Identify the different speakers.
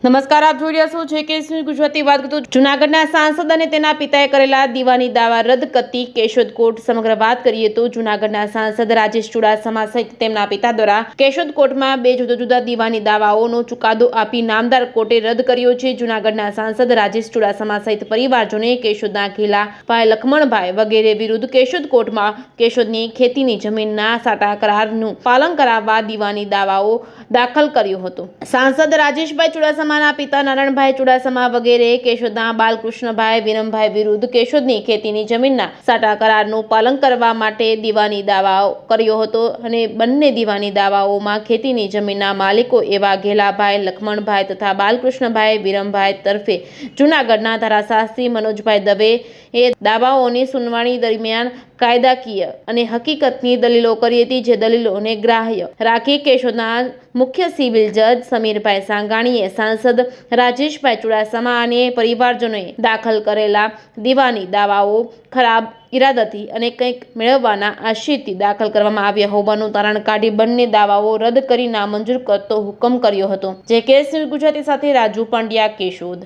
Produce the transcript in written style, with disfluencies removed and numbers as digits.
Speaker 1: નમસ્કાર, આપ જોઈ રહ્યા છો JKS ન્યૂઝ ગુજરાતી. વાત કરતો જૂનાગઢના સાંસદ અને તેના પિતાએ કરેલા દીવાની દાવા રદ કરતી કેશોદ કોર્ટ. સમગ્ર વાત કરીએ તો જૂનાગઢના સાંસદ રાજેશ ચુડાસમા સહિત તેમના પિતા દ્વારા કેશોદ કોર્ટમાં બે જુદા જુદા દીવાની દાવાઓનો ચુકાદો આપી નામદાર કોર્ટે રદ કર્યો છે. જૂનાગઢના સાંસદ રાજેશ ચુડાસમા સહિત પરિવારજનોએ કેશોદના ઘેલાભાઈ લખમણભાઈ વગેરે વિરુદ્ધ કેશોદ કોર્ટમાં કેશોદની ખેતીની જમીનના સાટા કરારનું પાલન કરાવવા દીવાની દાવાઓ દાખલ કર્યો હતો. સાંસદ રાજેશભાઈ ચુડાસમાના પિતા નારાયણભાઈ ચુડાસમા વગેરે કેશોદના બાલકૃષ્ણભાઈ વિરમભાઈ વિરુદ્ધ કેશોદની ખેતીની જમીનના સાટા કરારનું પાલન કરવા માટે દીવાની દાવાઓ કર્યો હતો અને બંને દીવાની દાવાઓમાં ખેતીની જમીનના માલિકો એવા ઘેલાભાઈ લખમણભાઈ તથા બાલકૃષ્ણભાઈ વિરમભાઈ તરફે જૂનાગઢના ધારાશાસ્ત્રી મનોજભાઈ દવે એ દાવાઓની સુનાવણી દરમિયાન કાયદાકીય અને હકીકતની દલીલો કરી હતી, જે દલીલોને ગ્રાહ્ય રાખી કેશોદના મુખ્ય સિવિલ જજ સમીરભાઈ સાંગાણીએ સાંસદ રાજેશભાઈ ચુડાસમા અને પરિવારજનોએ દાખલ કરેલા દીવાની દાવાઓ ખરાબ ઇરાદાથી અને કંઈક મેળવવાના આશયથી દાખલ કરવામાં આવ્યા હોવાનું તારણ કાઢી બંને દાવાઓ રદ કરી નામંજૂર કરતો હુકમ કર્યો હતો. JKS ન્યૂઝ ગુજરાતી સાથે રાજુ પંડ્યા, કેશોદ.